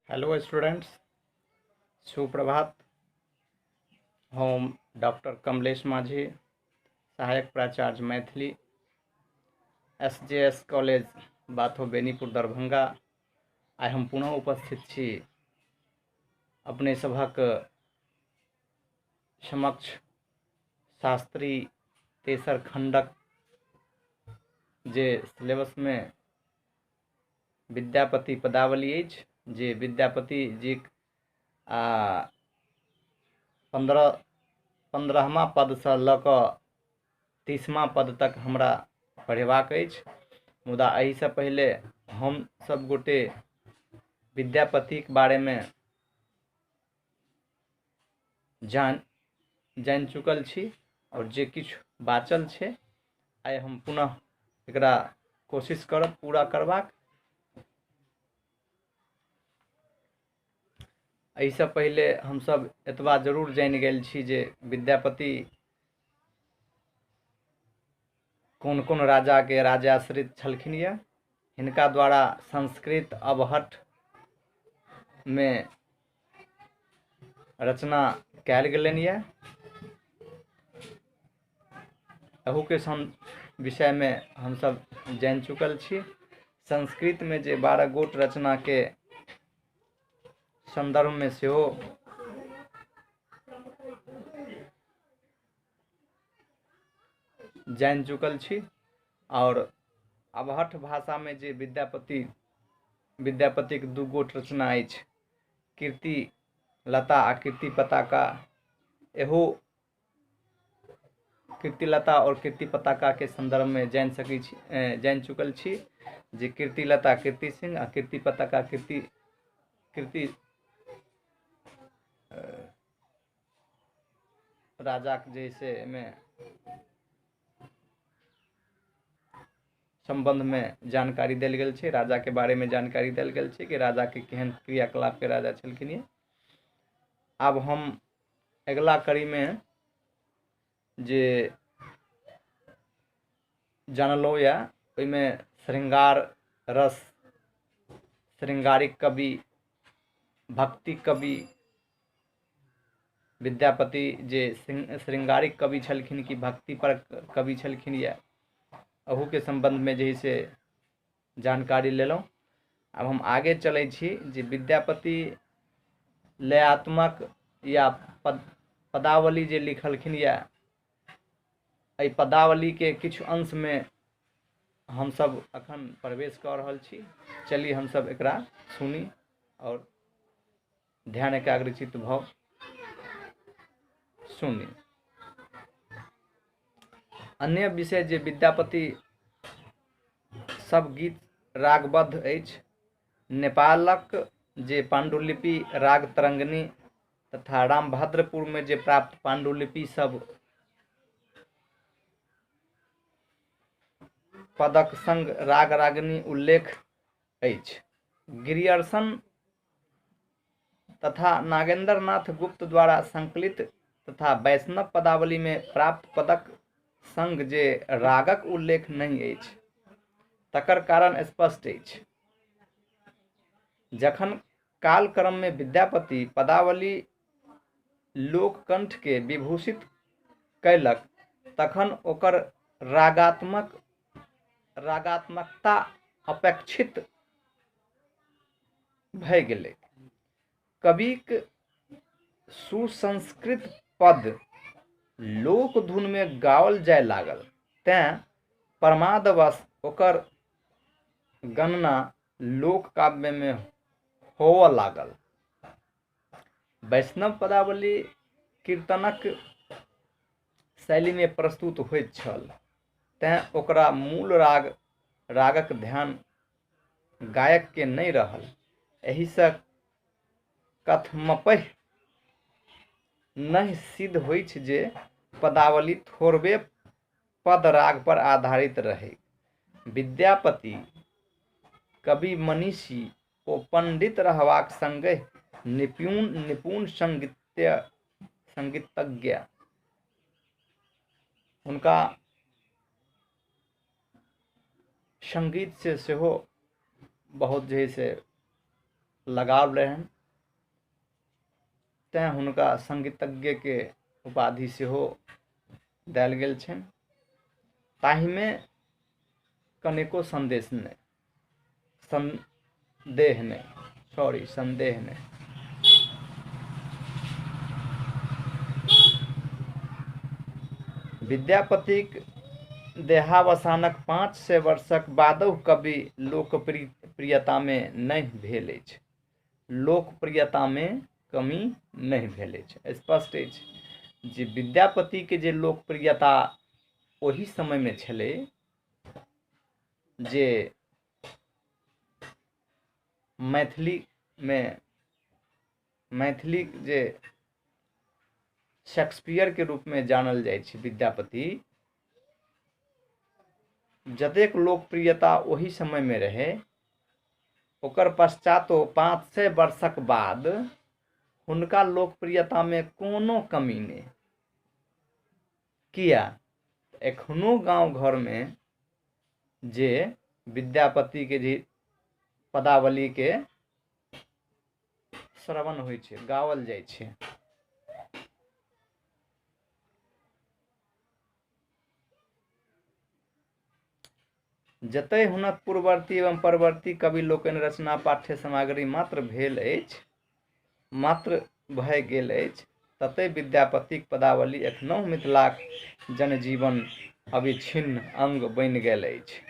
Hello students, सुप्रभात। हम doctor Kamlesh माझी, सहायक प्राचार्य मैथिली, SJS कॉलेज बाथो बेनीपुर दरभंगा। आइ हम पुनः उपस्थित छी अपने सभक समक्ष शास्त्री तेसर खंडक जे सिलेबस में विद्यापति पदावली अछि, जे विद्यापति जी 15वां पद से लऽ कऽ 30वां पद तक हमरा पढ़ेबाक अछि। मुदा एहि से पहले हम सब गोटे विद्यापति के बारे में जान चुकल छी और जे किछु बाचल छै आइ हम पुनः एकरा कोशिश करब पूरा करबाक। एहि से पहले हम सब एतबा जरूर जान गेल छी जे विद्यापति कोन कोन राजा के राजाश्रित छलखिन यऽ। हिनका द्वारा संस्कृत अबहट्ठ में रचना कयल गेलनि यऽ। अहू के विषय में हम सब जान चुकल छी। संस्कृत में जे 12 गोट रचना के संदर्भ में सेहो जान चुकल छी। और अबहट्ठ भाषा में जे विद्यापति के 2 गोट रचना अछि, कीर्ति लता आ कीर्ति पताका। एहो कीर्ति लता और कीर्ति पताका के संदर्भ में जान चुकल छी जे कीर्ति लता कीर्ति सिंह आ कीर्ति पताका कीर्ति राजा के जैसे में संबंध में जानकारी देल गेल छै। राजा के बारे में जानकारी देल गेल छै कि राजा के केहन क्रियाकलाप के राजा छलखिन ये। अब हम अगला कड़ी में जे जानलो या ओहि में श्रृंगार रस, श्रृंगारिक कवि, भक्ति कवि विद्यापति जे श्रृंगारिक कवि छलखिन कि भक्ति पर कवि छलखिन या, अहू के संबंध में जे से जानकारी लेलहुँ। अब हम आगे चलै छी जे विद्यापति लयात्मक या पदावली जे लिखलखिन या, एहि पदावली के किछु अंश में हम सब अखन प्रवेश कर रहल छी। चलिए हम सब एकरा सुनी और ध्यान एकाग्रचित भव सुनी। अन्य विषय जे विद्यापति सब गीत रागबद्ध अछि। नेपालक जे पांडुलिपि राग तरंगिणी तथा रामभद्रपुर में जे प्राप्त पांडुलिपि सब पदक संग राग रागिनी उल्लेख अछि। गिरियर्सन तथा नागेंद्र नाथ गुप्त द्वारा संकलित तथा वैष्णव पदावली में प्राप्त पदक संग जे रागक उल्लेख नहीं अछि, तकर कारण स्पष्ट अछि। जखन कालक्रम में विद्यापति पदावली लोककंठ के विभूषित कैलक तखन ओकर रागात्मकता अपेक्षित भय गेलै। कविक सुसंस्कृत पद लोक धुन में गाओल जाय लागल, तें प्रमादवश ओकर गणना लोक काव्य में होवऽ लागल। वैष्णव पदावली कीर्तनक शैली में प्रस्तुत होइत छल, तें ओकरा मूल रागक ध्यान गायक के नहीं रहल। एहि से कथमपहि नहीं सिद्ध होइत जे पदावली थोड़बे पद राग पर आधारित रहे। विद्यापति कवि मनीषी ओ पंडित रहबाक संगे निपुण संगीतज्ञ उनका संगीत से सेहो बहुत जे से लगाव रहनि, तेँ हुनका संगीतज्ञ के उपाधि सेहो देल गेल छनि। ताहिमे कनिको संदेह नहि। विद्यापतिक देहावसानक 500 वर्षक बादो कवि लोकप्रियता में नहीं भेल अछि, लोकप्रियता में कमी नहीं भेल अछि। स्पष्ट अछि जे विद्यापति के जे लोकप्रियता ओहि समय में छलै जे मैथिली जे शेक्सपियर के रूप में जानल जाइ छै विद्यापति, जतेक लोकप्रियता ओहि समय में रहे, ओकर पश्चातो 500 वर्षक बाद हुनका लोकप्रियता में कोनो कमी नहीं। किया? एखनो गांव घर में जे विद्यापति के जे पदावली के श्रवण होइ छै, गावल जाइ छै। जतय हुनक पूर्ववर्ती एवं परवर्ती कवि लोकनि रचना पाठ्य सामग्री मात्र भए गेल अछि, ततय विद्यापतिक पदावली एखनहुँ मिथिलाक जनजीवन अविच्छिन्न अंग बनि गेल अछि।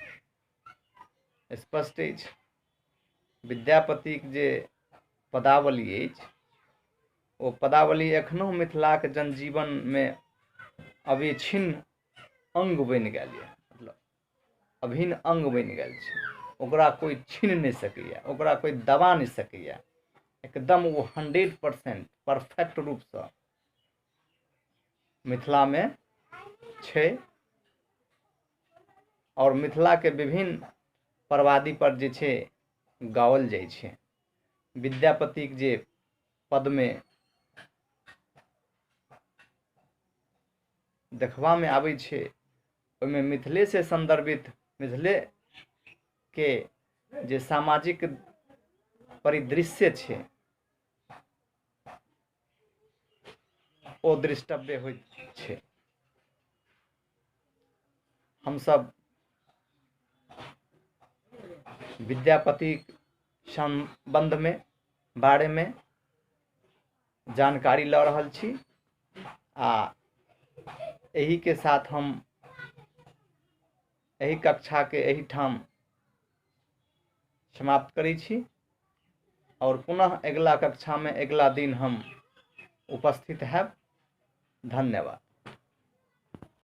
स्पष्ट अछि विद्यापतिक जे पदावली अछि, ओ पदावली एखनहुँ मिथिलाक जनजीवन में अविच्छिन्न अंग बनि गेल यऽ, मतलब अभिन्न अंग बनि गेल छै। ओकरा कोई छीन नहीं सकैया, ओकरा कोई दबा नहीं सकैया। एकदम वो 100% परफेक्ट रूप से मिथिला में छै। और मिथिला के विभिन्न परवादी पर जे छै गावल जाइ छै। विद्यापतिक जे पद में देखबा में आबै छै, ओहिमे मिथिले से संदर्भित, मिथिले के जे सामाजिक परिदृश्य छै ओ दृष्टव्य होइत छै। हम सब विद्यापति संबंध में बारे में जानकारी ल रहल छी, आ एही के साथ हम एही कक्षा के एही ठाम समाप्त करै छी, और पुनः अगला कक्षा में अगला दिन हम उपस्थित हैब। धन्यवाद।